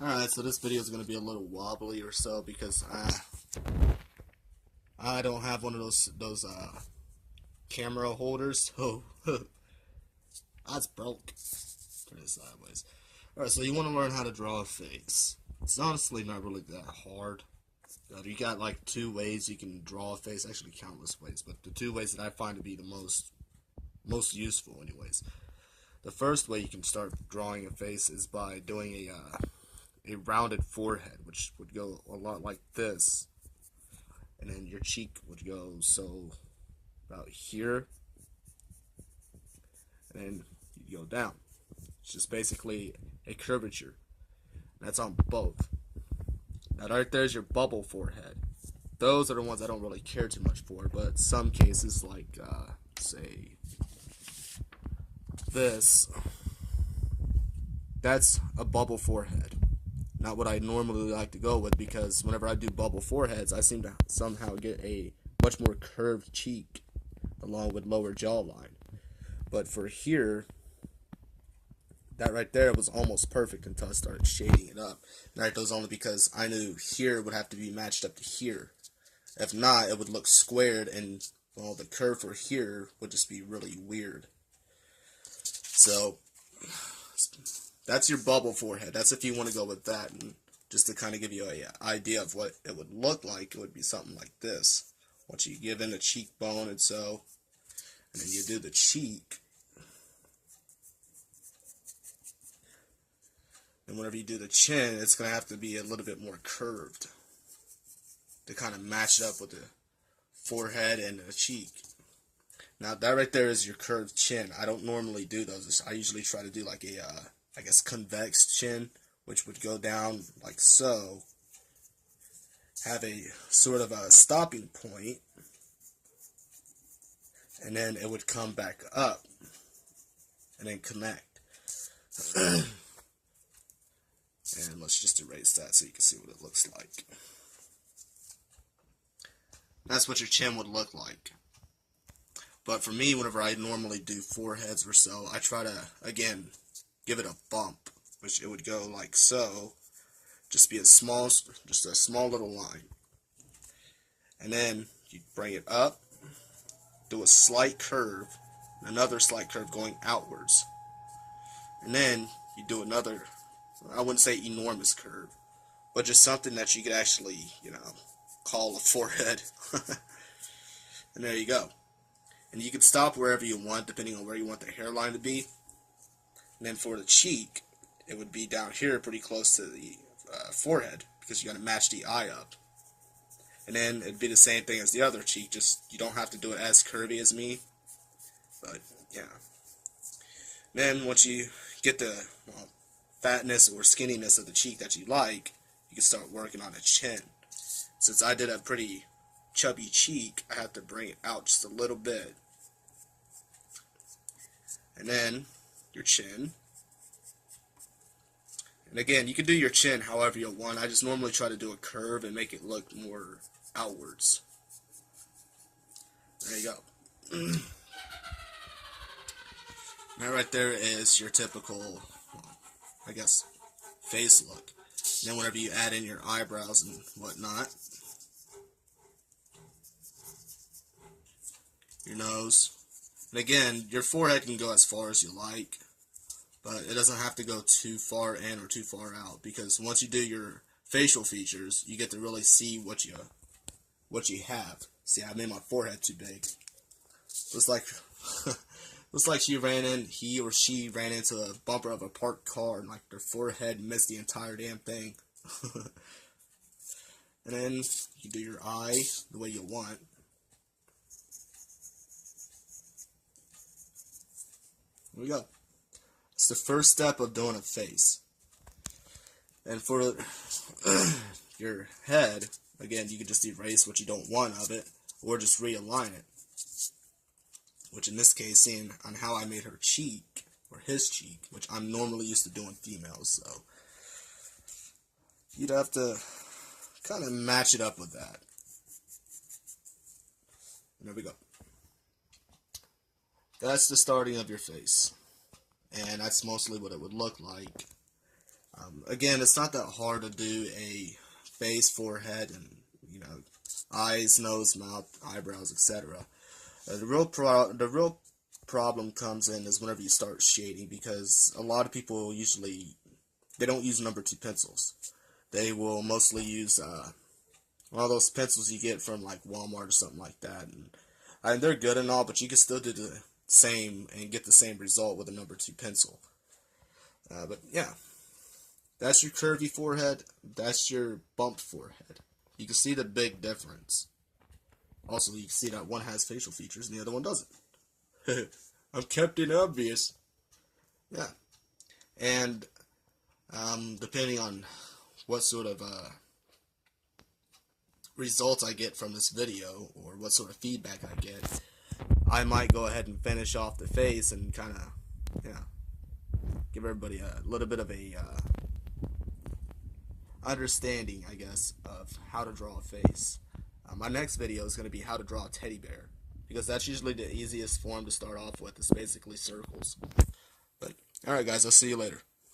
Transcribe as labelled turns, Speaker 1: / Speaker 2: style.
Speaker 1: Alright, so this video is going to be a little wobbly or so because I don't have one of those camera holders. Oh, that's broke. Turn it sideways. Alright, so you want to learn how to draw a face. It's honestly not really that hard. You got like two ways you can draw a face, actually countless ways, but the two ways that I find to be the most useful anyways. The first way you can start drawing a face is by doing a rounded forehead, which would go a lot like this, and then your cheek would go so about here, and then you go down. It's just basically a curvature. That's on both. Now right there's your bubble forehead. Those are the ones I don't really care too much for, but some cases like say this, that's a bubble forehead. Not what I normally like to go with, because whenever I do bubble foreheads, I seem to somehow get a much more curved cheek along with lower jawline. But for here, that right there was almost perfect until I started shading it up. And that was only because I knew here would have to be matched up to here. If not, it would look squared, and well, the curve for here would just be really weird. So that's your bubble forehead. That's if you want to go with that. And just to kind of give you an idea of what it would look like, it would be something like this. Once you give in a cheekbone and so, and then you do the cheek. And whenever you do the chin, it's going to have to be a little bit more curved to kind of match it up with the forehead and the cheek. Now that right there is your curved chin. I don't normally do those. I usually try to do like a I guess convex chin, which would go down like so, have a sort of a stopping point, and then it would come back up and then connect. And let's just erase that so you can see what it looks like. That's what your chin would look like. But for me, whenever I normally do foreheads or so, I try to, again, give it a bump, which it would go like so. Just a small little line. And then you bring it up, do a slight curve, another slight curve going outwards. And then you do another, I wouldn't say enormous curve, but just something that you could actually, call a forehead. And there you go. And you can stop wherever you want, depending on where you want the hairline to be. And then for the cheek, it would be down here pretty close to the forehead, because you got to match the eye up. And then it'd be the same thing as the other cheek, just you don't have to do it as curvy as me. But yeah. Then once you get the fatness or skinniness of the cheek that you like, you can start working on the chin. Since I did a pretty chubby cheek, I have to bring it out just a little bit. And then your chin. And again, you can do your chin however you want. I just normally try to do a curve and make it look more outwards. There you go. Now right there is your typical, I guess, face look. And then whenever you add in your eyebrows and whatnot, your nose. And again, your forehead can go as far as you like, but it doesn't have to go too far in or too far out, because once you do your facial features, you get to really see what you have. See, I made my forehead too big. Looks like looks like he or she ran into a bumper of a parked car, and like their forehead missed the entire damn thing. And then you do your eye the way you want. There we go. It's the first step of doing a face. And for your head, again, you can just erase what you don't want of it, or just realign it. Which in this case, seeing on how I made her cheek, or his cheek, which I'm normally used to doing females, so you'd have to kind of match it up with that. And there we go. That's the starting of your face. And that's mostly what it would look like. Again, it's not that hard to do a face, forehead, and eyes, nose, mouth, eyebrows, etc. The real problem comes in is whenever you start shading, because a lot of people usually they don't use number 2 pencils. They will mostly use one of those pencils you get from like Walmart or something like that, and they're good and all, but you can still do the same and get the same result with a number 2 pencil. But yeah, that's your curvy forehead. That's your bumped forehead. You can see the big difference. Also, you can see that one has facial features and the other one doesn't. I'm Captain Obvious. Yeah. And depending on what sort of results I get from this video, or what sort of feedback I get, I might go ahead and finish off the face and kind of, give everybody a little bit of a understanding, I guess, of how to draw a face. My next video is going to be how to draw a teddy bear, because that's usually the easiest form to start off with. It's basically circles. But alright guys, I'll see you later.